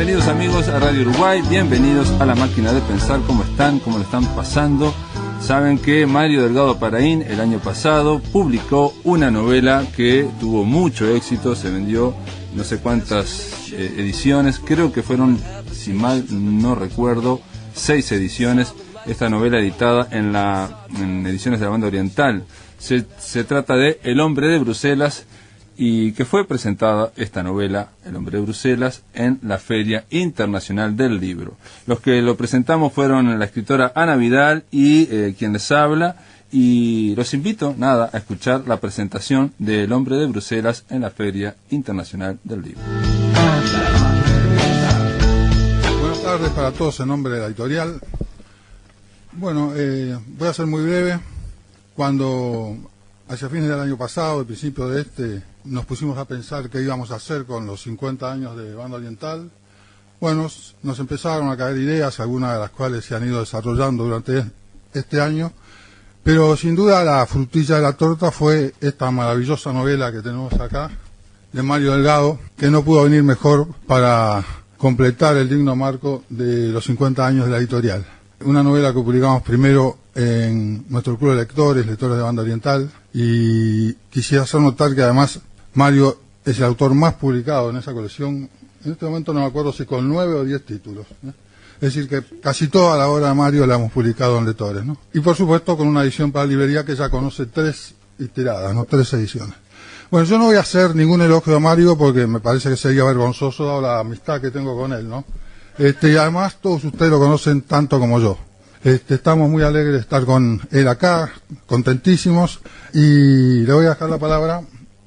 Bienvenidos amigos a Radio Uruguay, bienvenidos a La Máquina de Pensar. ¿Cómo están? ¿Cómo lo están pasando? Saben que Mario Delgado Paraín el año pasado publicó una novela que tuvo mucho éxito, se vendió no sé cuántas ediciones, creo que fueron, si mal no recuerdo, 6 ediciones, esta novela editada en ediciones de la Banda Oriental. Se trata de El Hombre de Bruselas, y que fue presentada esta novela, El Hombre de Bruselas, en la Feria Internacional del Libro. Los que lo presentamos fueron la escritora Ana Vidal y quien les habla, y los invito, a escuchar la presentación de El Hombre de Bruselas en la Feria Internacional del Libro. Buenas tardes para todos en nombre de la editorial. Bueno, voy a ser muy breve. Cuando hacia fines del año pasado, al principio de este, nos pusimos a pensar qué íbamos a hacer con los 50 años de Banda Oriental. Bueno, nos empezaron a caer ideas, algunas de las cuales se han ido desarrollando durante este año, pero sin duda la frutilla de la torta fue esta maravillosa novela que tenemos acá, de Mario Delgado, que no pudo venir mejor para completar el digno marco de los 50 años de la editorial. Una novela que publicamos primero en nuestro club de lectores de Banda Oriental, y quisiera hacer notar que además Mario es el autor más publicado en esa colección. En este momento no me acuerdo si con 9 o 10 títulos, ¿eh? Es decir, que casi toda la obra de Mario la hemos publicado en lectores, ¿no? Y por supuesto con una edición para librería que ya conoce 3 tiradas, ¿no? 3 ediciones. Bueno, yo no voy a hacer ningún elogio a Mario porque me parece que sería vergonzoso dado la amistad que tengo con él, ¿no? Y además todos ustedes lo conocen tanto como yo. Estamos muy alegres de estar con él acá, contentísimos, y le voy a dejar la palabra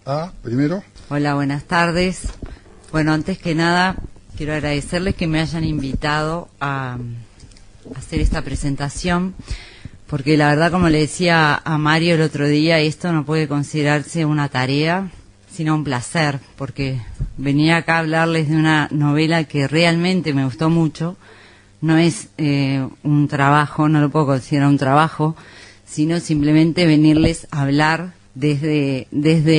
a, primero. Hola, buenas tardes. Bueno, antes que nada, quiero agradecerles que me hayan invitado a hacer esta presentación, porque la verdad, como le decía a Mario el otro día, esto no puede considerarse una tarea, sino un placer, porque venir acá a hablarles de una novela que realmente me gustó mucho. No es un trabajo, no lo puedo considerar un trabajo, sino simplemente venirles a hablar desde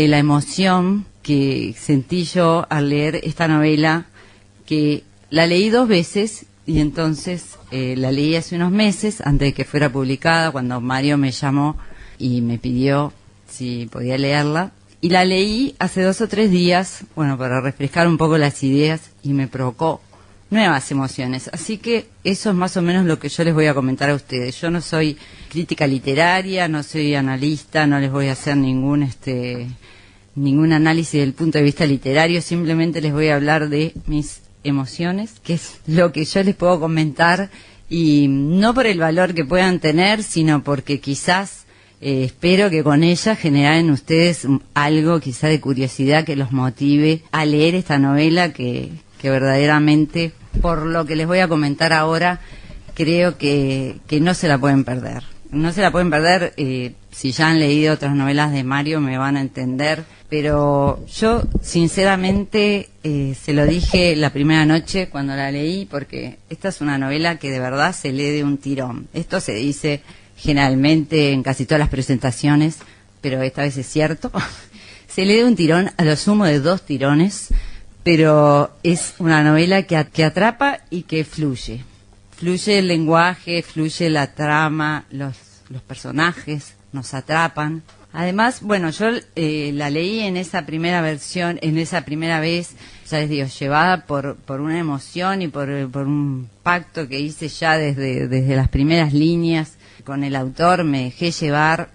la emoción que sentí yo al leer esta novela, que la leí 2 veces, y entonces la leí hace unos meses, antes de que fuera publicada, cuando Mario me llamó y me pidió si podía leerla, y la leí hace 2 o 3 días, bueno, para refrescar un poco las ideas, y me provocó nuevas emociones. Así que eso es más o menos lo que yo les voy a comentar a ustedes. Yo no soy crítica literaria, no soy analista, no les voy a hacer ningún análisis del punto de vista literario, simplemente les voy a hablar de mis emociones, que es lo que yo les puedo comentar, y no por el valor que puedan tener, sino porque quizás espero que con ella generen ustedes algo quizá de curiosidad que los motive a leer esta novela que verdaderamente, por lo que les voy a comentar ahora, creo que no se la pueden perder. No se la pueden perder, si ya han leído otras novelas de Mario me van a entender, pero yo sinceramente se lo dije la primera noche cuando la leí, porque esta es una novela que de verdad se lee de un tirón. Esto se dice generalmente en casi todas las presentaciones, pero esta vez es cierto. Se lee de un tirón, a lo sumo de 2 tirones, pero es una novela que atrapa y que fluye. Fluye el lenguaje, fluye la trama, los personajes nos atrapan. Además, bueno, yo la leí en esa primera versión, en esa primera vez, ya les digo, llevada por una emoción y por un pacto que hice ya desde las primeras líneas con el autor. Me dejé llevar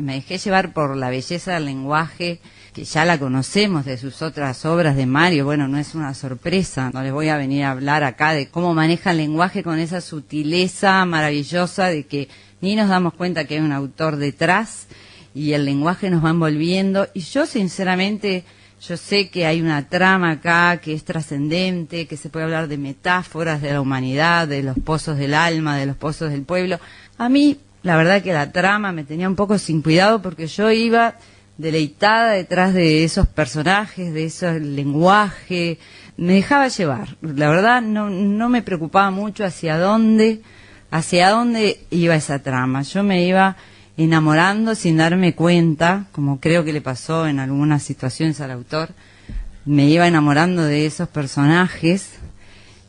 por la belleza del lenguaje, que ya la conocemos de sus otras obras de Mario. Bueno, no es una sorpresa, no les voy a venir a hablar acá de cómo maneja el lenguaje con esa sutileza maravillosa de que ni nos damos cuenta que hay un autor detrás, y el lenguaje nos va envolviendo. Y yo sinceramente, yo sé que hay una trama acá que es trascendente, que se puede hablar de metáforas de la humanidad, de los pozos del alma, de los pozos del pueblo. A mí, la verdad que la trama me tenía un poco sin cuidado, porque yo iba deleitada detrás de esos personajes, de ese lenguaje, me dejaba llevar. La verdad no me preocupaba mucho hacia dónde iba esa trama. Yo me iba enamorando sin darme cuenta, como creo que le pasó en algunas situaciones al autor. Me iba enamorando de esos personajes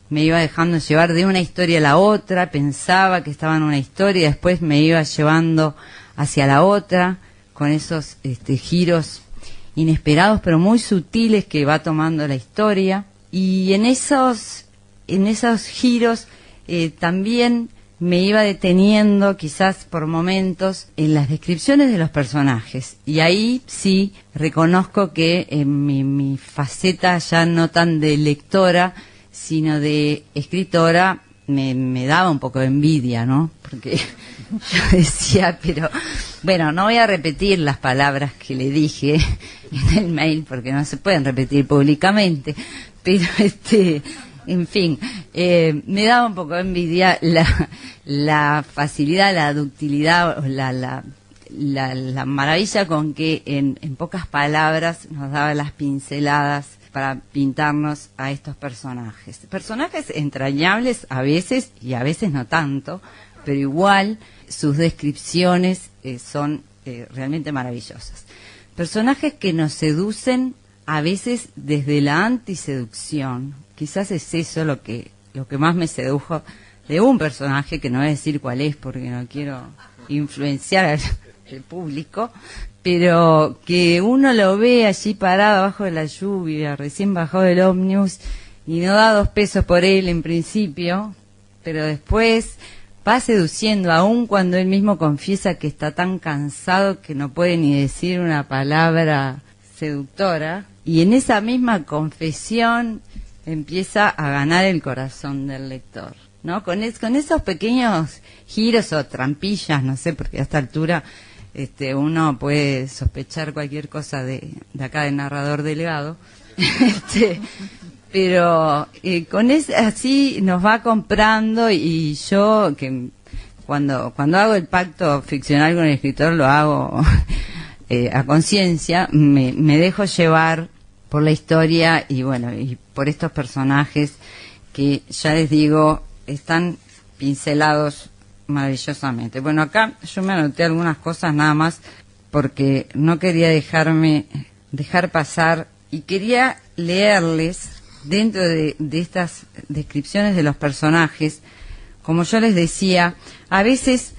me iba dejando llevar de una historia a la otra, pensaba que estaba en una historia y después me iba llevando hacia la otra, con esos giros inesperados pero muy sutiles que va tomando la historia. Y en esos giros también me iba deteniendo quizás por momentos en las descripciones de los personajes, y ahí sí reconozco que mi faceta ya no tan de lectora sino de escritora me daba un poco de envidia, ¿no? Porque yo decía, pero bueno, no voy a repetir las palabras que le dije en el mail porque no se pueden repetir públicamente, pero en fin, me daba un poco de envidia la facilidad, la ductilidad, la maravilla con que en pocas palabras nos daba las pinceladas para pintarnos a estos personajes. Personajes entrañables a veces y a veces no tanto, pero igual sus descripciones son realmente maravillosas. Personajes que nos seducen a veces desde la antiseducción. Quizás es eso lo que más me sedujo de un personaje, que no voy a decir cuál es porque no quiero influenciar al público, pero que uno lo ve allí parado abajo de la lluvia, recién bajado del ómnibus, y no da 2 pesos por él en principio, pero después va seduciendo, aun cuando él mismo confiesa que está tan cansado que no puede ni decir una palabra seductora, y en esa misma confesión empieza a ganar el corazón del lector, ¿no? Con esos pequeños giros o trampillas, no sé, porque a esta altura uno puede sospechar cualquier cosa de acá del narrador Delgado, pero así nos va comprando, y yo que cuando hago el pacto ficcional con el escritor lo hago a conciencia, me dejo llevar por la historia y bueno, y por estos personajes que ya les digo están pincelados maravillosamente. Bueno, acá yo me anoté algunas cosas nada más porque no quería dejar pasar, y quería leerles dentro de estas descripciones de los personajes. Como yo les decía, a veces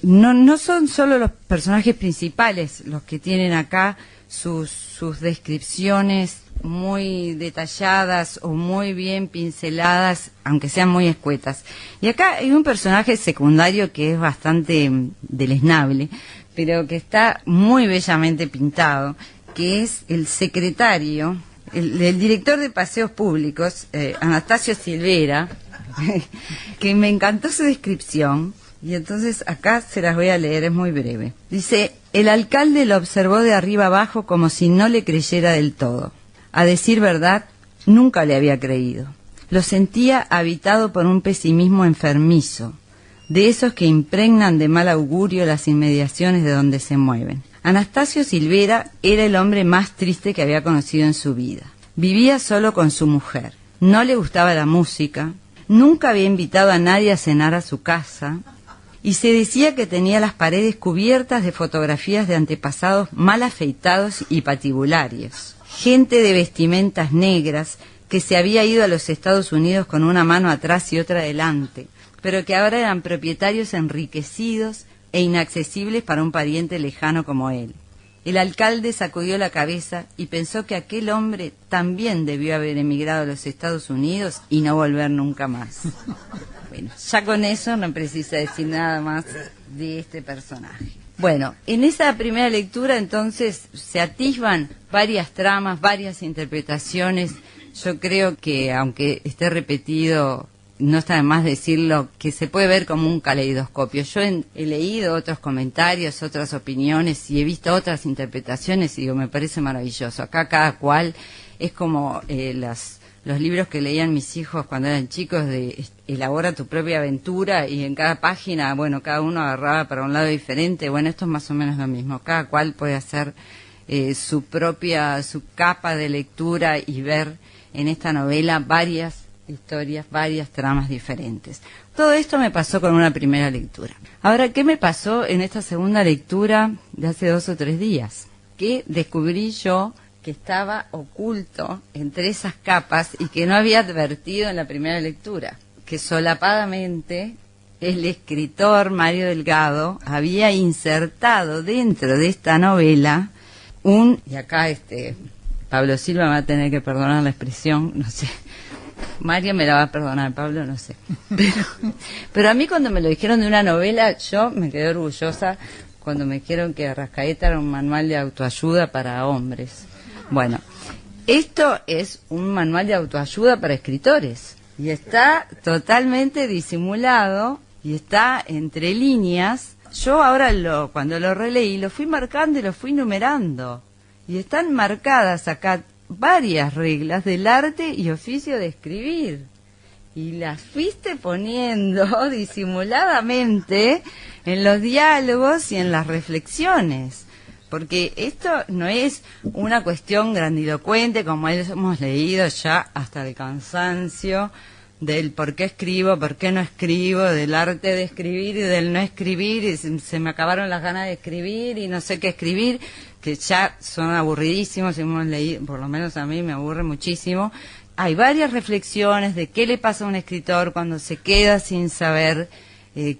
no son solo los personajes principales los que tienen acá sus descripciones muy detalladas o muy bien pinceladas, aunque sean muy escuetas. Y acá hay un personaje secundario que es bastante deleznable, pero que está muy bellamente pintado, que es el secretario, el director de paseos públicos, Anastasio Silvera, que me encantó su descripción. Y entonces acá se las voy a leer, es muy breve. Dice: el alcalde lo observó de arriba abajo como si no le creyera del todo. A decir verdad, nunca le había creído. Lo sentía habitado por un pesimismo enfermizo, de esos que impregnan de mal augurio las inmediaciones de donde se mueven. Anastasio Silvera era el hombre más triste que había conocido en su vida. Vivía solo con su mujer. No le gustaba la música, nunca había invitado a nadie a cenar a su casa, y se decía que tenía las paredes cubiertas de fotografías de antepasados mal afeitados y patibularios. Gente de vestimentas negras que se había ido a los Estados Unidos con una mano atrás y otra adelante, pero que ahora eran propietarios enriquecidos e inaccesibles para un pariente lejano como él. El alcalde sacudió la cabeza y pensó que aquel hombre también debió haber emigrado a los Estados Unidos y no volver nunca más. Bueno, ya con eso no precisa decir nada más de este personaje. Bueno, en esa primera lectura entonces se atisban varias tramas, varias interpretaciones. Yo creo que, aunque esté repetido, no está de más decirlo, que se puede ver como un caleidoscopio. Yo he leído otros comentarios, otras opiniones y he visto otras interpretaciones y digo, me parece maravilloso. Acá cada cual es como los libros que leían mis hijos cuando eran chicos, de elabora tu propia aventura, y en cada página, bueno, cada uno agarraba para un lado diferente. Bueno, esto es más o menos lo mismo. Cada cual puede hacer su capa de lectura y ver en esta novela varias historias, varias tramas diferentes. Todo esto me pasó con una primera lectura. Ahora, ¿qué me pasó en esta segunda lectura de hace 2 o 3 días? Que descubrí yo que estaba oculto entre esas capas y que no había advertido en la primera lectura, que solapadamente el escritor Mario Delgado había insertado dentro de esta novela y acá Pablo Silva me va a tener que perdonar la expresión, no sé, Mario me la va a perdonar, Pablo no sé, pero a mí cuando me lo dijeron de una novela, yo me quedé orgullosa cuando me dijeron que Arrascaeta era un manual de autoayuda para hombres. Bueno, esto es un manual de autoayuda para escritores y está totalmente disimulado y está entre líneas. Yo ahora cuando lo releí lo fui marcando y lo fui numerando y están marcadas acá varias reglas del arte y oficio de escribir y las fuiste poniendo disimuladamente en los diálogos y en las reflexiones. Porque esto no es una cuestión grandilocuente como hemos leído ya hasta el cansancio del por qué escribo, por qué no escribo, del arte de escribir y del no escribir, y se me acabaron las ganas de escribir y no sé qué escribir, que ya son aburridísimos, hemos leído, por lo menos a mí me aburre muchísimo. Hay varias reflexiones de qué le pasa a un escritor cuando se queda sin saber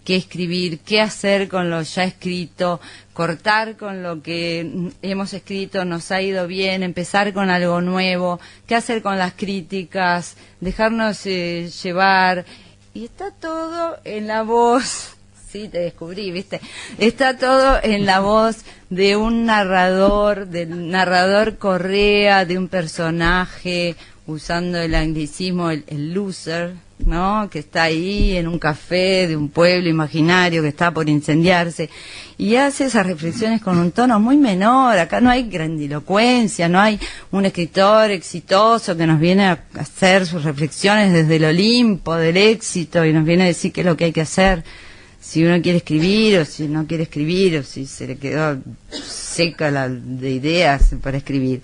qué escribir, qué hacer con lo ya escrito, cortar con lo que hemos escrito, nos ha ido bien, empezar con algo nuevo, qué hacer con las críticas, dejarnos llevar. Y está todo en la voz, sí, te descubrí, ¿viste? Está todo en la voz de un narrador, del narrador Correa, de un personaje, usando el anglicismo, el loser, ¿no? Que está ahí en un café de un pueblo imaginario que está por incendiarse y hace esas reflexiones con un tono muy menor. Acá no hay grandilocuencia, no hay un escritor exitoso que nos viene a hacer sus reflexiones desde el Olimpo del éxito y nos viene a decir qué es lo que hay que hacer si uno quiere escribir o si no quiere escribir o si se le quedó seca de ideas para escribir.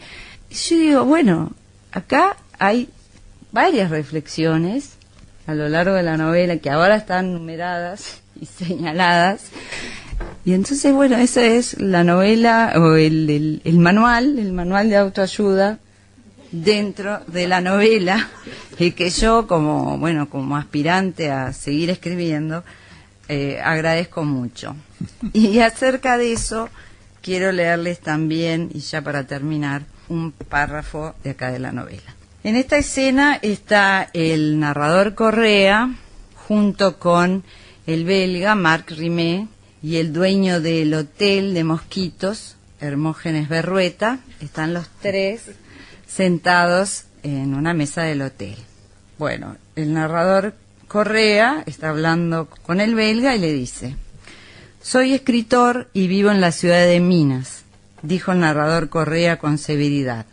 Y yo digo, bueno, acá hay varias reflexiones a lo largo de la novela que ahora están numeradas y señaladas. Y entonces, bueno, esa es la novela o el manual de autoayuda dentro de la novela y que yo como aspirante a seguir escribiendo agradezco mucho. Y acerca de eso quiero leerles también, y ya para terminar, un párrafo de acá de la novela. En esta escena está el narrador Correa junto con el belga Marc Rimet y el dueño del hotel de Mosquitos, Hermógenes Berrueta. Están los tres sentados en una mesa del hotel. Bueno, el narrador Correa está hablando con el belga y le dice: «Soy escritor y vivo en la ciudad de Minas», dijo el narrador Correa con severidad.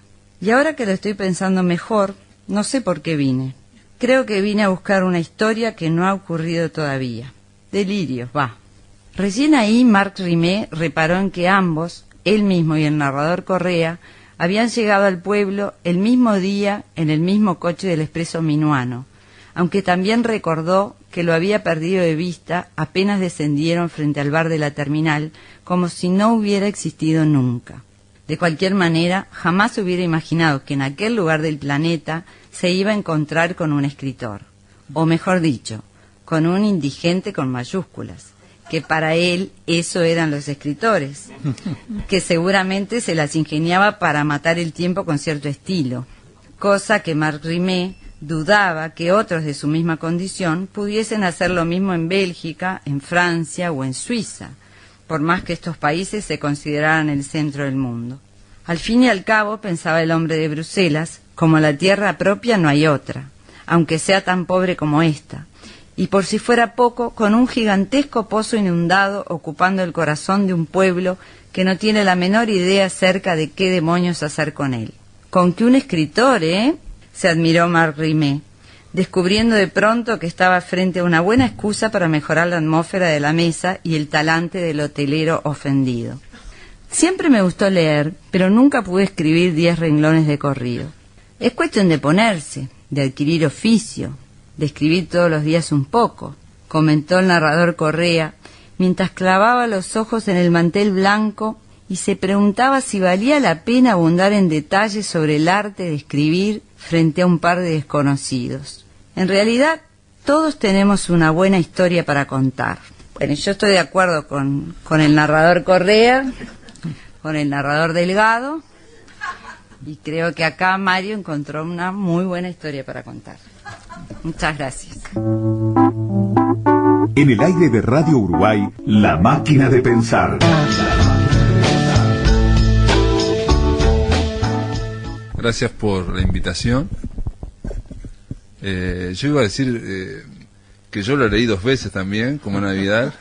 «Y ahora que lo estoy pensando mejor, no sé por qué vine. Creo que vine a buscar una historia que no ha ocurrido todavía. Delirios, va». Recién ahí Marc Rimet reparó en que ambos, él mismo y el narrador Correa, habían llegado al pueblo el mismo día en el mismo coche del expreso minuano, aunque también recordó que lo había perdido de vista apenas descendieron frente al bar de la terminal, como si no hubiera existido nunca. De cualquier manera, jamás hubiera imaginado que en aquel lugar del planeta se iba a encontrar con un escritor, o mejor dicho, con un indigente con mayúsculas, que para él eso eran los escritores, que seguramente se las ingeniaba para matar el tiempo con cierto estilo, cosa que Marc Rimet dudaba que otros de su misma condición pudiesen hacer lo mismo en Bélgica, en Francia o en Suiza, por más que estos países se consideraran el centro del mundo. Al fin y al cabo, pensaba el hombre de Bruselas, como la tierra propia no hay otra, aunque sea tan pobre como esta, y por si fuera poco, con un gigantesco pozo inundado ocupando el corazón de un pueblo que no tiene la menor idea acerca de qué demonios hacer con él. Con que un escritor, se admiró Marc Rimet, descubriendo de pronto que estaba frente a una buena excusa para mejorar la atmósfera de la mesa y el talante del hotelero ofendido. Siempre me gustó leer, pero nunca pude escribir 10 renglones de corrido. Es cuestión de ponerse, de adquirir oficio, de escribir todos los días un poco, comentó el narrador Correa, mientras clavaba los ojos en el mantel blanco y se preguntaba si valía la pena abundar en detalles sobre el arte de escribir frente a un par de desconocidos. En realidad, todos tenemos una buena historia para contar. Bueno, yo estoy de acuerdo con el narrador Correa, con el narrador Delgado, y creo que acá Mario encontró una muy buena historia para contar. Muchas gracias. En el aire de Radio Uruguay, La Máquina de Pensar. Gracias por la invitación. Yo iba a decir que yo lo leí 2 veces también, como Navidad,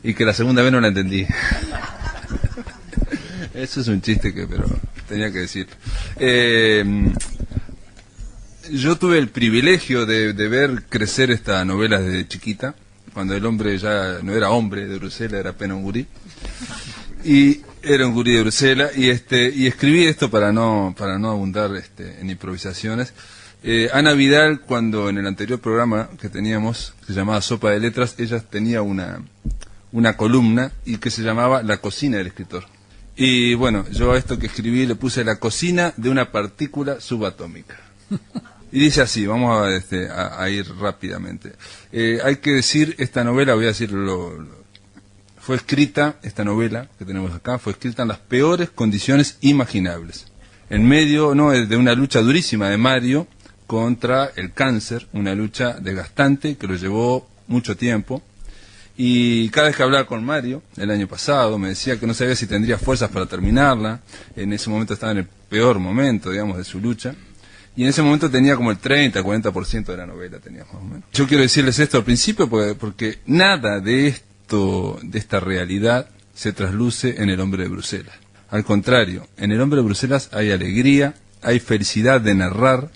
y que la segunda vez no la entendí. Eso es un chiste pero tenía que decir. Yo tuve el privilegio de ver crecer esta novela desde chiquita, cuando el hombre ya no era hombre de Bruselas, era apenas un gurí. Y era un gurí de Bruselas, y escribí esto para no abundar en improvisaciones. Ana Vidal, cuando en el anterior programa que teníamos, que se llamaba Sopa de Letras, ella tenía una columna y que se llamaba La cocina del escritor. Y bueno, yo a esto que escribí le puse la cocina de una partícula subatómica. Y dice así, vamos a ir rápidamente. Hay que decir, esta novela, voy a decirlo, fue escrita, esta novela que tenemos acá, fue escrita en las peores condiciones imaginables. En medio de una lucha durísima de Mario contra el cáncer, una lucha desgastante que lo llevó mucho tiempo. Y cada vez que hablaba con Mario, el año pasado, me decía que no sabía si tendría fuerzas para terminarla. En ese momento estaba en el peor momento, digamos, de su lucha. Y en ese momento tenía como el 30, 40% de la novela, tenía más o menos. Yo quiero decirles esto al principio porque nada de esta realidad se trasluce en El hombre de Bruselas. Al contrario, en El hombre de Bruselas hay alegría, hay felicidad de narrar,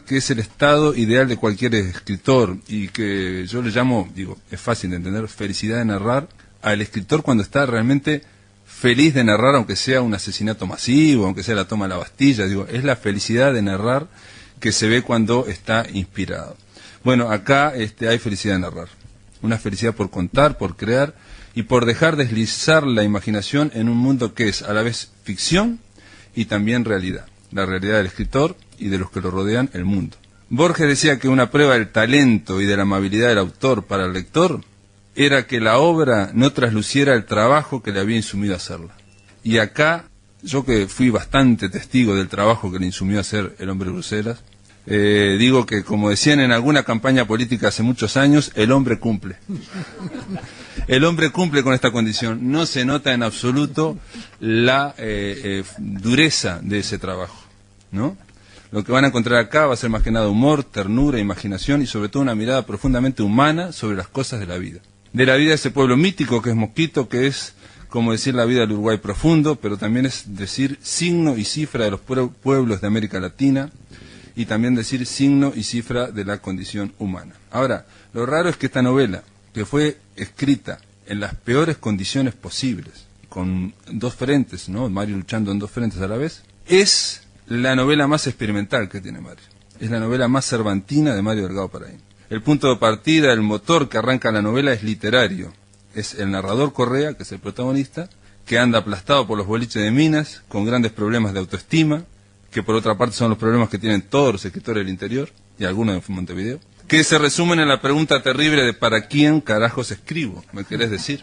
que es el estado ideal de cualquier escritor, y que yo le llamo, es fácil de entender, felicidad de narrar al escritor cuando está realmente feliz de narrar, aunque sea un asesinato masivo, aunque sea la toma de la Bastilla, es la felicidad de narrar que se ve cuando está inspirado. Bueno, acá hay felicidad de narrar, una felicidad por contar, por crear y por dejar deslizar la imaginación en un mundo que es a la vez ficción y también realidad, la realidad del escritor y de los que lo rodean, el mundo. Borges decía que una prueba del talento y de la amabilidad del autor para el lector era que la obra no trasluciera el trabajo que le había insumido a hacerla. Y acá, yo que fui bastante testigo del trabajo que le insumió a hacer El hombre de Bruselas, digo que, como decían en alguna campaña política hace muchos años, el hombre cumple. El hombre cumple con esta condición. No se nota en absoluto la dureza de ese trabajo, ¿no? Lo que van a encontrar acá va a ser más que nada humor, ternura, imaginación y sobre todo una mirada profundamente humana sobre las cosas de la vida. De la vida de ese pueblo mítico que es Mosquito, que es como decir la vida del Uruguay profundo, pero también es decir signo y cifra de los pueblos de América Latina, y también decir signo y cifra de la condición humana. Ahora, lo raro es que esta novela, que fue escrita en las peores condiciones posibles, con 2 frentes, ¿no? Mario luchando en 2 frentes a la vez, es la novela más experimental que tiene Mario. Es la novela más cervantina de Mario Delgado Paraín. El punto de partida, el motor que arranca la novela es literario. Es el narrador Correa, que es el protagonista, que anda aplastado por los boliches de Minas, con grandes problemas de autoestima, que por otra parte son los problemas que tienen todos los escritores del interior, y algunos de Montevideo, que se resumen en la pregunta terrible de ¿para quién carajos escribo? ¿Me querés decir?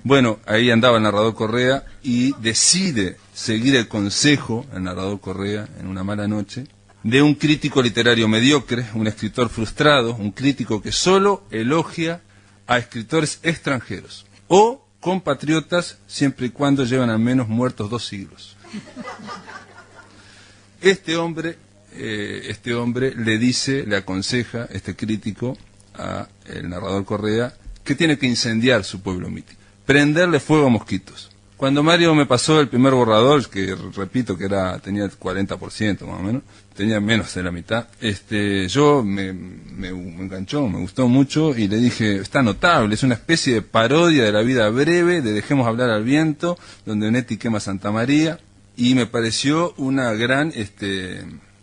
Bueno, ahí andaba el narrador Correa y decide seguir el consejo, el narrador Correa, en una mala noche, de un crítico literario mediocre, un escritor frustrado, un crítico que solo elogia a escritores extranjeros o compatriotas siempre y cuando llevan al menos muertos 2 siglos. Este hombre le aconseja, este crítico, a el narrador Correa, que tiene que incendiar su pueblo mítico, prenderle fuego a Mosquitos. Cuando Mario me pasó el primer borrador, que repito que tenía el 40% más o menos, tenía menos de la mitad, yo me enganchó, me gustó mucho y le dije, está notable, es una especie de parodia de la vida breve, de Dejemos hablar al viento, donde Onetti quema Santa María, y me pareció una gran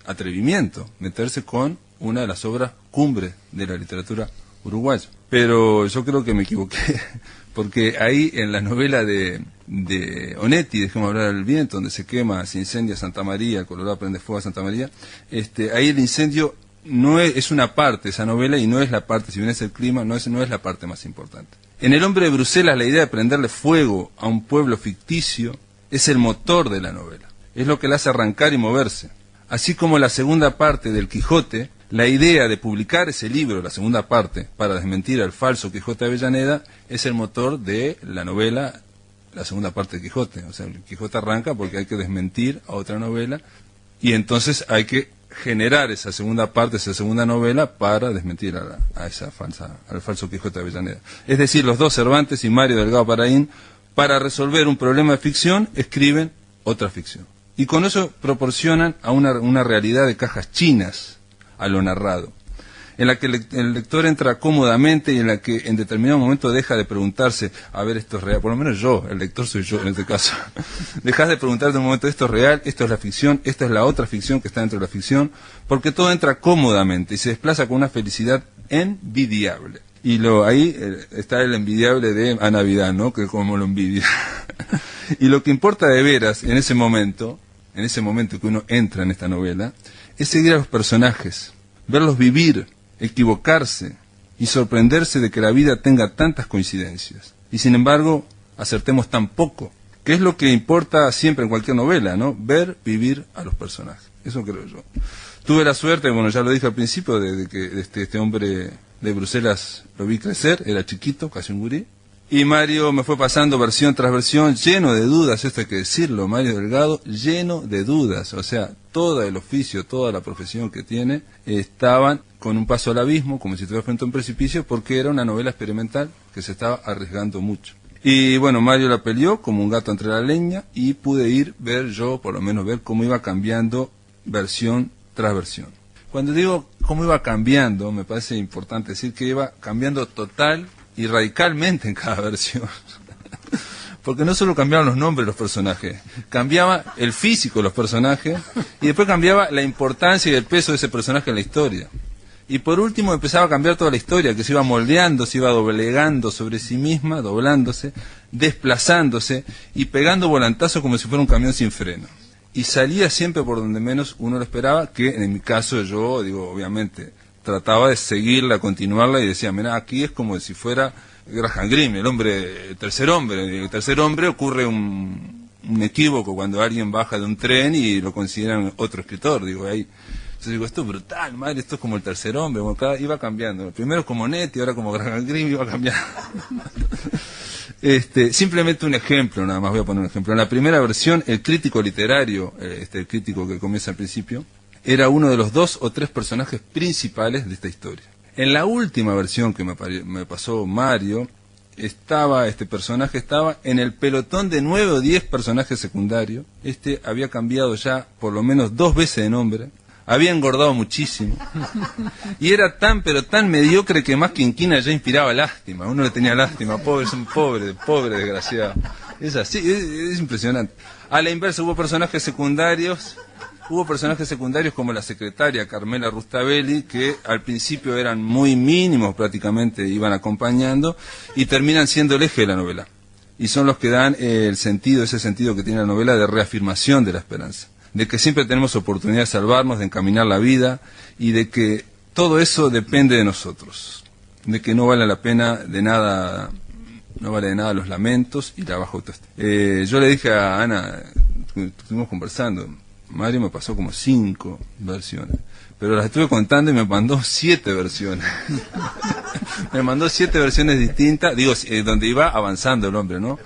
atrevimiento meterse con una de las obras cumbres de la literatura uruguaya. Pero yo creo que me equivoqué, porque ahí en la novela de de Onetti, Dejemos hablar al viento, donde se quema, se incendia Santa María, Colorado prende fuego a Santa María, ahí el incendio no es una parte de esa novela y no es la parte, si bien es el clima, no es la parte más importante. En El hombre de Bruselas, la idea de prenderle fuego a un pueblo ficticio es el motor de la novela, es lo que la hace arrancar y moverse. Así como la segunda parte del Quijote, la idea de publicar ese libro, la segunda parte, para desmentir al falso Quijote de Avellaneda, es el motor de la novela, la segunda parte de Quijote. O sea, el Quijote arranca porque hay que desmentir a otra novela y entonces hay que generar esa segunda parte, esa segunda novela para desmentir al falso Quijote de Avellaneda. Es decir, los dos, Cervantes y Mario Delgado Paraín, para resolver un problema de ficción, escriben otra ficción. Y con eso proporcionan a una realidad de cajas chinas a lo narrado, en la que el lector entra cómodamente y en la que en determinado momento deja de preguntarse, a ver, esto es real, por lo menos yo, el lector soy yo en este caso, dejas de preguntarte un momento, esto es real, esto es la ficción, esto es la otra ficción que está dentro de la ficción, porque todo entra cómodamente y se desplaza con una felicidad envidiable. Y ahí está el envidiable de Ana Vidal, ¿no? Que como lo envidia. Y lo que importa de veras en ese momento que uno entra en esta novela, es seguir a los personajes, verlos vivir, equivocarse y sorprenderse de que la vida tenga tantas coincidencias. Y sin embargo, acertemos tan poco, que es lo que importa siempre en cualquier novela, ¿no? Ver, vivir a los personajes. Eso creo yo. Tuve la suerte, bueno, ya lo dije al principio, de que este hombre de Bruselas lo vi crecer, era chiquito, casi un gurí. Y Mario me fue pasando versión tras versión, lleno de dudas, esto hay que decirlo, Mario Delgado, lleno de dudas. O sea, todo el oficio, toda la profesión que tiene, estaban con un paso al abismo, como si estuviera frente a un precipicio, porque era una novela experimental que se estaba arriesgando mucho. Y bueno, Mario la peleó como un gato entre la leña y pude por lo menos ver cómo iba cambiando versión tras versión. Cuando digo cómo iba cambiando, me parece importante decir que iba cambiando total y radicalmente en cada versión. Porque no solo cambiaban los nombres de los personajes, cambiaba el físico de los personajes y después cambiaba la importancia y el peso de ese personaje en la historia. Y por último empezaba a cambiar toda la historia, que se iba moldeando, se iba doblegando sobre sí misma, doblándose, desplazándose y pegando volantazos como si fuera un camión sin freno. Y salía siempre por donde menos uno lo esperaba, que en mi caso yo, obviamente, trataba de seguirla, continuarla y decía, mira, aquí es como si fuera Graham Greene, el tercer hombre. En el tercer hombre ocurre un equívoco cuando alguien baja de un tren y lo consideran otro escritor, ahí. Entonces esto es brutal, madre, esto es como el tercer hombre, iba cambiando. Primero como Onetti, ahora como Graham Greene, iba cambiando. Simplemente un ejemplo, nada más voy a poner un ejemplo. En la primera versión, el crítico literario, el crítico que comienza al principio, era uno de los 2 o 3 personajes principales de esta historia. En la última versión que me pasó Mario, este personaje estaba en el pelotón de 9 o 10 personajes secundarios. Había cambiado ya por lo menos 2 veces de nombre, había engordado muchísimo, y era pero tan mediocre que más que Inquina ya inspiraba lástima. Uno le tenía lástima, pobre, es un pobre desgraciado. Es así, es impresionante. A la inversa hubo personajes secundarios como la secretaria Carmela Rustavelli, que al principio eran muy mínimos, prácticamente iban acompañando, y terminan siendo el eje de la novela. Y son los que dan ese sentido que tiene la novela de reafirmación de la esperanza. De que siempre tenemos oportunidad de salvarnos, de encaminar la vida, y de que todo eso depende de nosotros. De que no vale la pena de nada, no vale de nada los lamentos y la baja autoestima. Yo le dije a Ana, estuvimos conversando, Mario me pasó como 5 versiones, pero las estuve contando y me mandó 7 versiones. Me mandó 7 versiones distintas, donde iba avanzando el hombre, ¿no?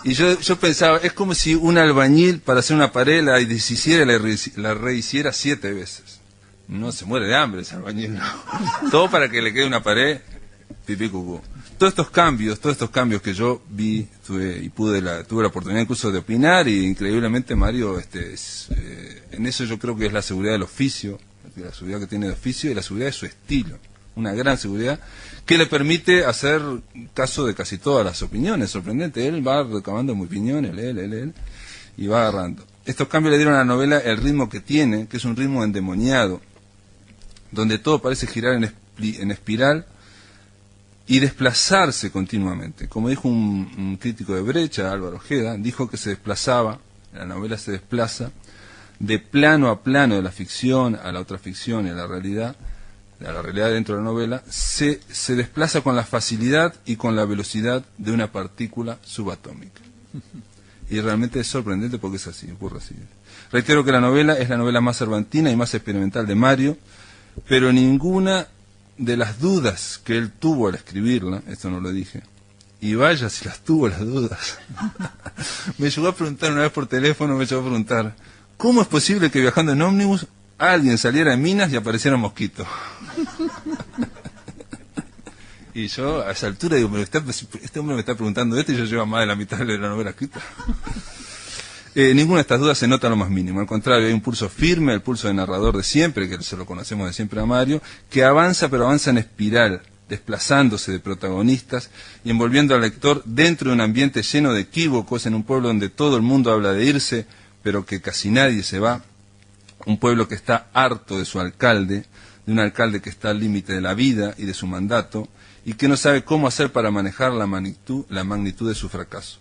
Y yo pensaba, es como si un albañil para hacer una pared la deshiciera y la rehiciera 7 veces. No se muere de hambre ese albañil, no. Todo para que le quede una pared, pipí cucú. Todos estos cambios que yo vi, tuve la oportunidad incluso de opinar, y increíblemente Mario, en eso yo creo que es la seguridad del oficio, la seguridad que tiene de oficio y la seguridad de su estilo. Una gran seguridad que le permite hacer caso de casi todas las opiniones. Sorprendente, él va recabando opiniones, lee, y va agarrando. Estos cambios le dieron a la novela el ritmo que tiene, que es un ritmo endemoniado, donde todo parece girar en espiral, y desplazarse continuamente. Como dijo un crítico de Brecha, Álvaro Ojeda, dijo que se desplazaba, la novela se desplaza de plano a plano de la ficción a la otra ficción y a la realidad dentro de la novela, se desplaza con la facilidad y con la velocidad de una partícula subatómica. Y realmente es sorprendente porque es así, ocurre así. Reitero que la novela es la novela más cervantina y más experimental de Mario, pero ninguna de las dudas que él tuvo al escribirla, esto no lo dije, y vaya si las tuvo las dudas, me llegó a preguntar una vez por teléfono, ¿cómo es posible que viajando en ómnibus alguien saliera en minas y apareciera un mosquito? Y yo a esa altura digo, pero este hombre me está preguntando esto y yo llevo más de la mitad de la novela escrita. Ninguna de estas dudas se nota lo más mínimo, al contrario, hay un pulso firme, el pulso de narrador de siempre, que se lo conocemos de siempre a Mario, que avanza, pero avanza en espiral, desplazándose de protagonistas y envolviendo al lector dentro de un ambiente lleno de equívocos, en un pueblo donde todo el mundo habla de irse, pero que casi nadie se va, un pueblo que está harto de su alcalde, de un alcalde que está al límite de la vida y de su mandato, y que no sabe cómo hacer para manejar la magnitud de su fracaso.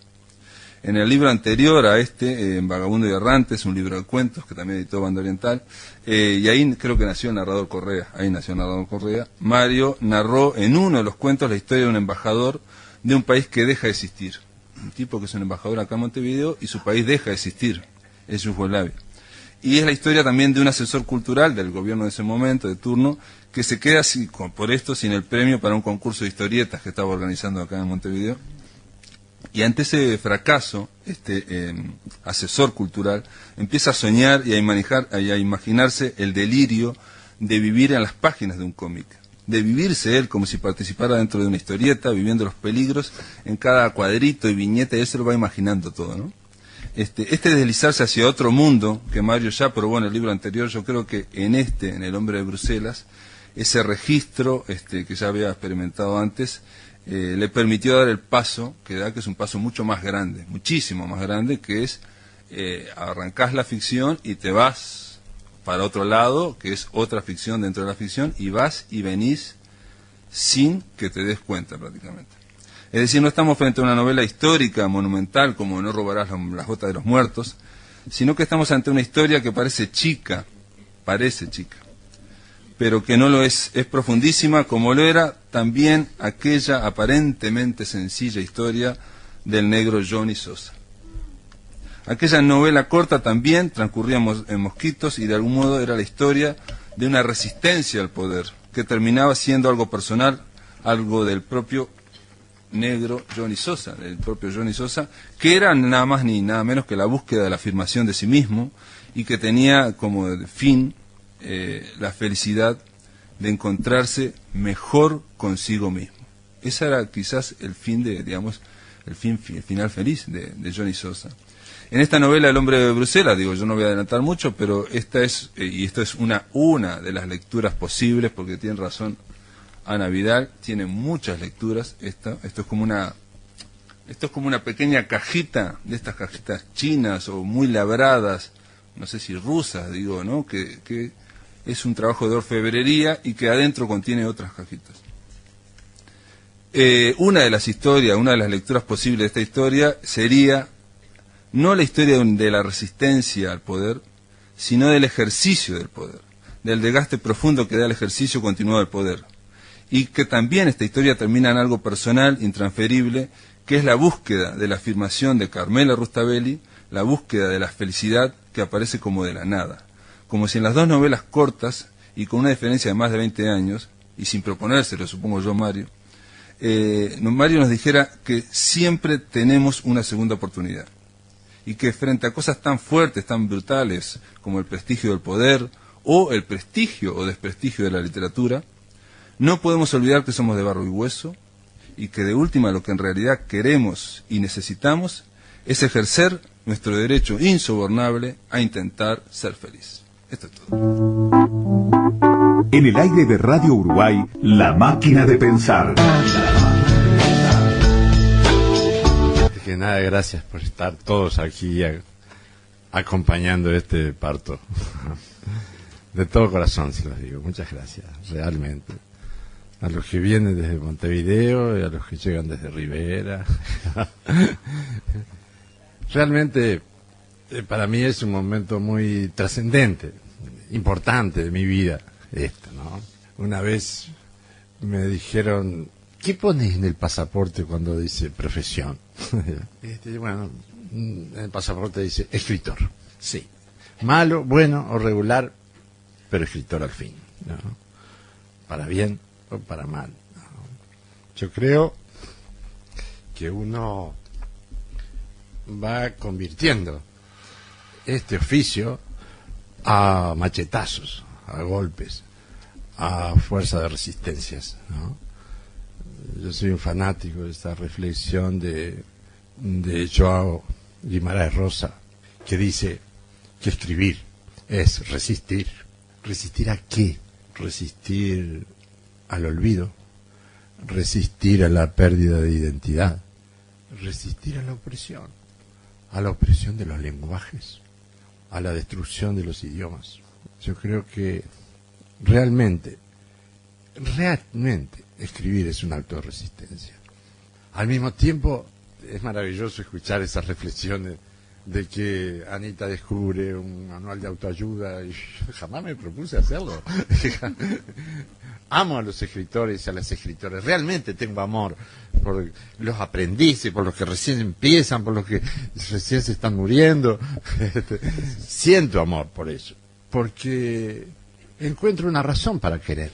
En el libro anterior a este, en Vagabundo y Errante, es un libro de cuentos que también editó Banda Oriental, y ahí creo que nació el narrador Correa, Mario narró en uno de los cuentos la historia de un embajador de un país que deja de existir. Un tipo que es un embajador acá en Montevideo y su país deja de existir, es Yugoslavia. Y es la historia también de un asesor cultural del gobierno de ese momento, de turno, que se queda por esto sin el premio para un concurso de historietas que estaba organizando acá en Montevideo. Y ante ese fracaso, este asesor cultural empieza a soñar y a imaginarse el delirio de vivir en las páginas de un cómic, de vivirse él como si participara dentro de una historieta, viviendo los peligros en cada cuadrito y viñeta, y él se lo va imaginando todo, ¿no? Este deslizarse hacia otro mundo, que Mario ya probó en el libro anterior, yo creo que en El hombre de Bruselas, ese registro que ya había experimentado antes, le permitió dar el paso que da, que es un paso mucho más grande, muchísimo más grande, que es arrancás la ficción y te vas para otro lado, que es otra ficción dentro de la ficción, y vas y venís sin que te des cuenta prácticamente. Es decir, no estamos frente a una novela histórica, monumental, como No robarás las botas de los muertos, sino que estamos ante una historia que parece chica, pero que no lo es profundísima, como lo era también aquella aparentemente sencilla historia del negro Johnny Sosa. Aquella novela corta también transcurría en Mosquitos y de algún modo era la historia de una resistencia al poder, que terminaba siendo algo personal, algo del propio negro Johnny Sosa, que era nada más ni nada menos que la búsqueda de la afirmación de sí mismo y que tenía como fin la felicidad de encontrarse mejor consigo mismo. Ese era quizás el fin el final feliz de Johnny Sosa. En esta novela El hombre de Bruselas, yo no voy a adelantar mucho, pero esta es una de las lecturas posibles, porque tiene razón Ana Vidal, tiene muchas lecturas. Esto es como una pequeña cajita, de estas cajitas chinas o muy labradas, no sé si rusas, ¿no? Que es un trabajo de orfebrería y que adentro contiene otras cajitas. Una de las lecturas posibles de esta historia sería no la historia de la resistencia al poder, sino del ejercicio del poder, del desgaste profundo que da el ejercicio continuado del poder. Y que también esta historia termina en algo personal, intransferible, que es la búsqueda de la afirmación de Carmela Rustavelli, la búsqueda de la felicidad que aparece como de la nada. Como si en las dos novelas cortas, y con una diferencia de más de 20 años, y sin proponérselo, supongo yo, Mario nos dijera que siempre tenemos una segunda oportunidad. Y que frente a cosas tan fuertes, tan brutales, como el prestigio del poder, o el prestigio o desprestigio de la literatura, no podemos olvidar que somos de barro y hueso, y que de última lo que en realidad queremos y necesitamos es ejercer nuestro derecho insobornable a intentar ser feliz. Esto es todo. En el aire de Radio Uruguay, La Máquina de Pensar. Que nada, gracias por estar todos aquí acompañando este parto. De todo corazón se los digo, muchas gracias, realmente. a los que vienen desde Montevideo y a los que llegan desde Rivera. Realmente para mí es un momento muy trascendente, importante de mi vida, esto, ¿no? Una vez me dijeron, ¿qué pones en el pasaporte cuando dice profesión? Bueno, en el pasaporte dice escritor. Sí. Malo, bueno o regular, pero escritor al fin, ¿no? Para bien o para mal, ¿no? Yo creo que uno va convirtiendo este oficio a machetazos, a golpes, a fuerza de resistencias, ¿no? Yo soy un fanático de esta reflexión de Joao Guimarães Rosa, que dice que escribir es resistir. ¿Resistir a qué? Resistir al olvido, resistir a la pérdida de identidad, resistir a la opresión de los lenguajes, a la destrucción de los idiomas. Yo creo que realmente escribir es un acto de resistencia. Al mismo tiempo, es maravilloso escuchar esas reflexiones de que Anita descubre un manual de autoayuda y jamás me propuse hacerlo. Amo a los escritores y a las escritoras, realmente tengo amor por los aprendices, por los que recién empiezan, por los que recién se están muriendo. Siento amor por eso, porque encuentro una razón para querer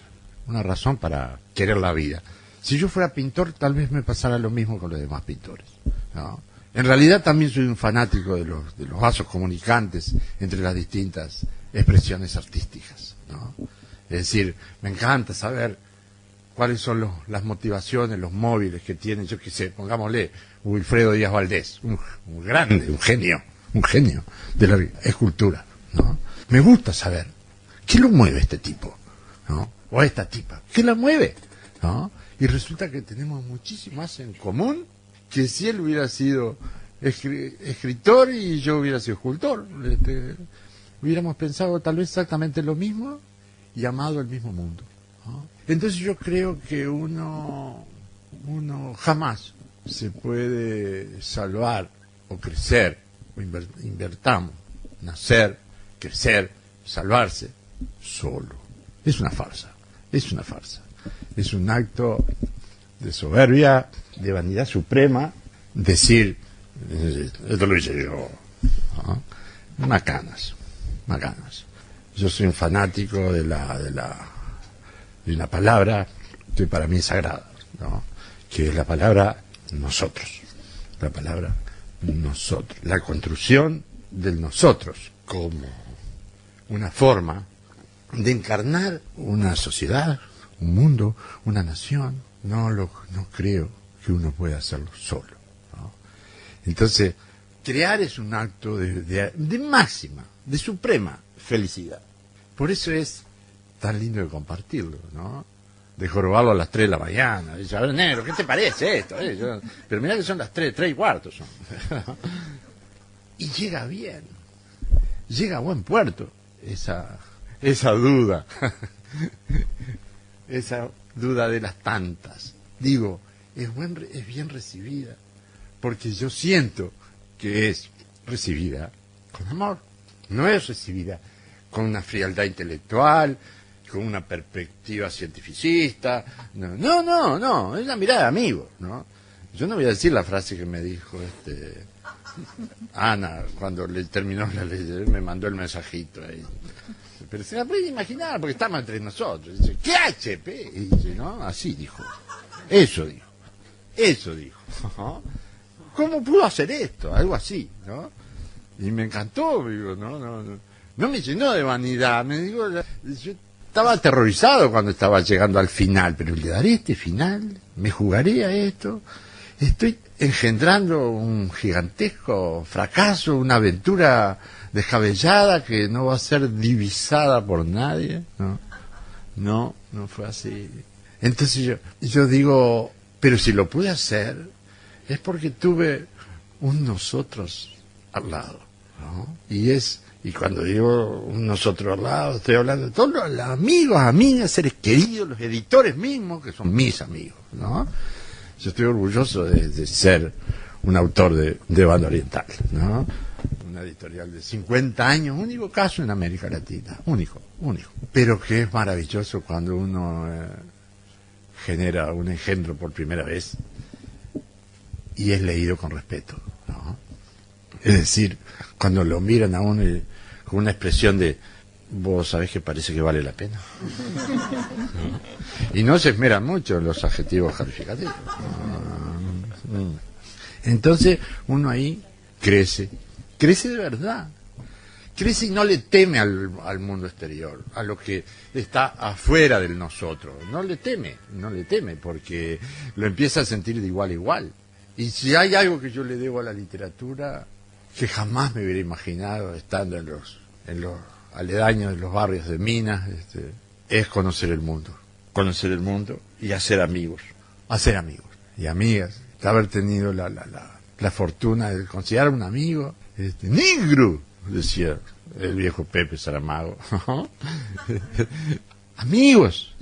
la vida. Si yo fuera pintor, tal vez me pasara lo mismo con los demás pintores, ¿no? En realidad también soy un fanático de los vasos comunicantes entre las distintas expresiones artísticas, ¿no? Es decir, me encanta saber cuáles son las motivaciones, los móviles que tiene, yo qué sé, pongámosle, Wilfredo Díaz Valdés, un grande, un genio de la escultura, ¿no? Me gusta saber qué lo mueve este tipo, ¿no? O esta tipa, ¿qué la mueve? ¿No? Y resulta que tenemos muchísimo más en común que si él hubiera sido escritor y yo hubiera sido escultor. Hubiéramos pensado tal vez exactamente lo mismo y amado el mismo mundo, ¿no? Entonces yo creo que uno jamás se puede salvar o crecer, o invertamos, nacer, crecer, salvarse, solo. Es una farsa. Es un acto de soberbia, de vanidad suprema, decir, esto lo hice yo, ¿no? Macanas. Yo soy un fanático de una palabra que para mí es sagrada, ¿no? Que es la palabra nosotros. La construcción del nosotros como una forma de encarnar una sociedad, un mundo, una nación. No creo que uno pueda hacerlo solo, ¿no? Entonces, crear es un acto de máxima, de suprema felicidad. Por eso es tan lindo de compartirlo, ¿no? De jorobarlo a las 3 de la mañana. Dice, a ver, negro, ¿qué te parece esto? Pero mirá que son las 3:15 son. Y llega bien, llega a buen puerto esa duda, esa duda de las tantas. Digo, es bien recibida, porque yo siento que es recibida con amor, no es recibida con una frialdad intelectual, con una perspectiva cientificista. No, es la mirada de amigo, ¿no? Yo no voy a decir la frase que me dijo Ana cuando le terminó la ley, me mandó el mensajito ahí. Pero se la puede imaginar porque estamos entre nosotros. Dice, ¿qué HP? Y dice, ¿no? Así dijo. Eso dijo. ¿Cómo pudo hacer esto? Algo así, ¿no? Y me encantó, digo, no me llenó de vanidad. Yo estaba aterrorizado cuando estaba llegando al final, pero ¿le daré este final? ¿Me jugaré a esto? Estoy engendrando un gigantesco fracaso, una aventura descabellada que no va a ser divisada por nadie. No fue así. Entonces yo digo, pero si lo pude hacer es porque tuve un nosotros al lado, ¿no? Y es Y cuando digo nosotros al lado, estoy hablando de todos los amigos, amigas, seres queridos, los editores mismos, que son mis amigos, ¿no? Yo estoy orgulloso de ser un autor de Banda Oriental, ¿no? Una editorial de 50 años, único caso en América Latina, único. Pero que es maravilloso cuando uno genera un engendro por primera vez y es leído con respeto, ¿no? Es decir, cuando lo miran a uno con una expresión de vos sabés que parece que vale la pena, ¿no? Y no se esmeran mucho los adjetivos calificativos. Entonces uno ahí crece de verdad, crece y no le teme al mundo exterior, a lo que está afuera del nosotros, no le teme porque lo empieza a sentir de igual a igual. Y si hay algo que yo le debo a la literatura, que jamás me hubiera imaginado estando en los aledaños de los barrios de Minas, es conocer el mundo y hacer amigos y amigas, de haber tenido la fortuna de considerar un amigo, negro, decía el viejo Pepe Saramago, amigos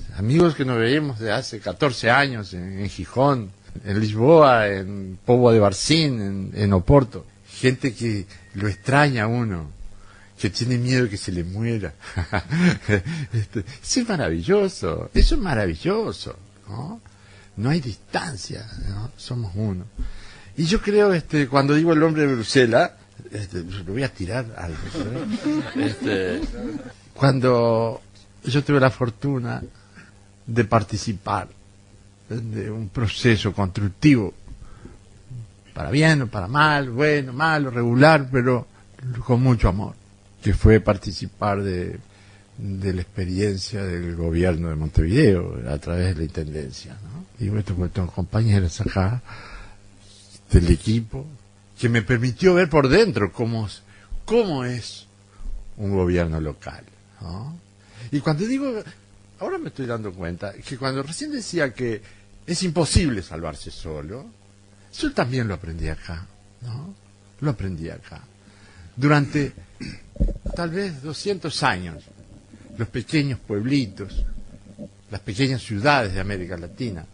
que nos veíamos de hace 14 años en Gijón, en Lisboa, en Póvoa de Varzim, en Oporto, gente que lo extraña a uno, que tiene miedo de que se le muera. Eso es maravilloso, ¿no? No hay distancia, ¿no? Somos uno. Y yo creo, cuando digo el hombre de Bruselas, lo voy a tirar algo, cuando yo tuve la fortuna de participar de un proceso constructivo, para bien o para mal, bueno, malo, regular, pero con mucho amor, que fue participar de la experiencia del gobierno de Montevideo a través de la intendencia, ¿no? Y bueno, tengo compañeros acá del equipo que me permitió ver por dentro cómo es un gobierno local, ¿no? Y cuando digo, ahora me estoy dando cuenta que cuando recién decía que es imposible salvarse solo, yo también lo aprendí acá, ¿no? Lo aprendí acá. Durante tal vez 200 años, los pequeños pueblitos, las pequeñas ciudades de América Latina,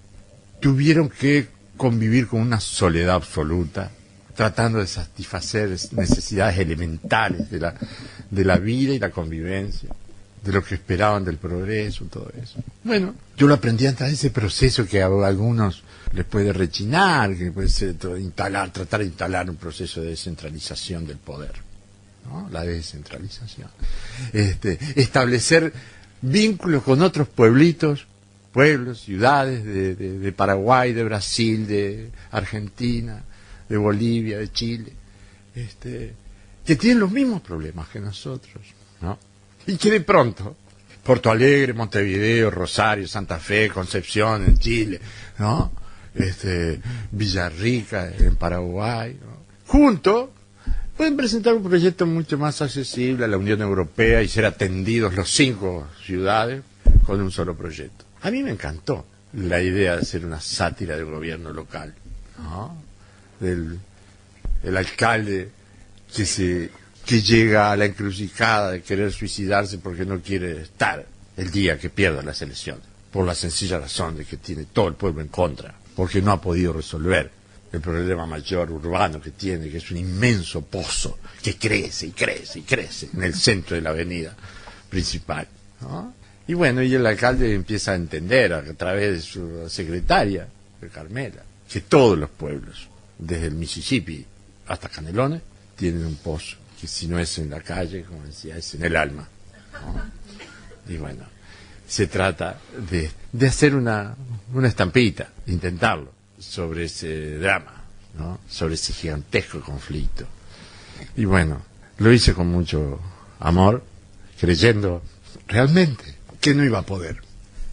tuvieron que convivir con una soledad absoluta, tratando de satisfacer necesidades elementales de la vida y la convivencia, de lo que esperaban del progreso, todo eso. Bueno, yo lo aprendí a través de ese proceso que a algunos les puede rechinar, que puede ser tratar de instalar un proceso de descentralización del poder, ¿no? La descentralización. Establecer vínculos con otros pueblos, ciudades de Paraguay, de Brasil, de Argentina, de Bolivia, de Chile, que tienen los mismos problemas que nosotros, ¿no? Y que de pronto, Porto Alegre, Montevideo, Rosario, Santa Fe, Concepción en Chile, ¿no? Villarrica en Paraguay, ¿no? Juntos pueden presentar un proyecto mucho más accesible a la Unión Europea y ser atendidos los 5 ciudades con un solo proyecto. A mí me encantó la idea de hacer una sátira del gobierno local, ¿no? El alcalde que llega a la encrucijada de querer suicidarse porque no quiere estar el día que pierda las elecciones, por la sencilla razón de que tiene todo el pueblo en contra, porque no ha podido resolver el problema mayor urbano que tiene, que es un inmenso pozo que crece y crece y crece en el centro de la avenida principal, ¿no? Y bueno, y el alcalde empieza a entender a través de su secretaria, de Carmela, que todos los pueblos, desde el Mississippi hasta Canelones, tienen un pozo, que si no es en la calle, como decía, es en el alma, ¿no? Y bueno, se trata de hacer una estampita, de intentarlo, sobre ese drama, ¿no? Sobre ese gigantesco conflicto. Y bueno, lo hice con mucho amor, creyendo realmente que no iba a poder.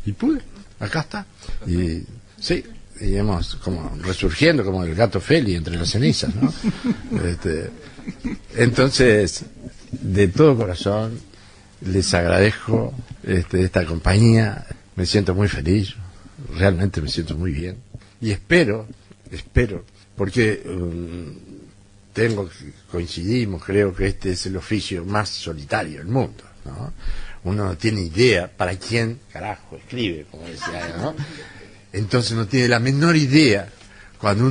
Y pude, acá está. Y sí, y hemos como resurgiendo como el gato Feli entre las cenizas, ¿no? Entonces, de todo corazón, les agradezco esta compañía. Me siento muy feliz, realmente me siento muy bien. Y espero, porque coincidimos, creo que este es el oficio más solitario del mundo, ¿no? Uno no tiene idea para quién carajo escribe, como decía, ¿no? Entonces no tiene la menor idea cuando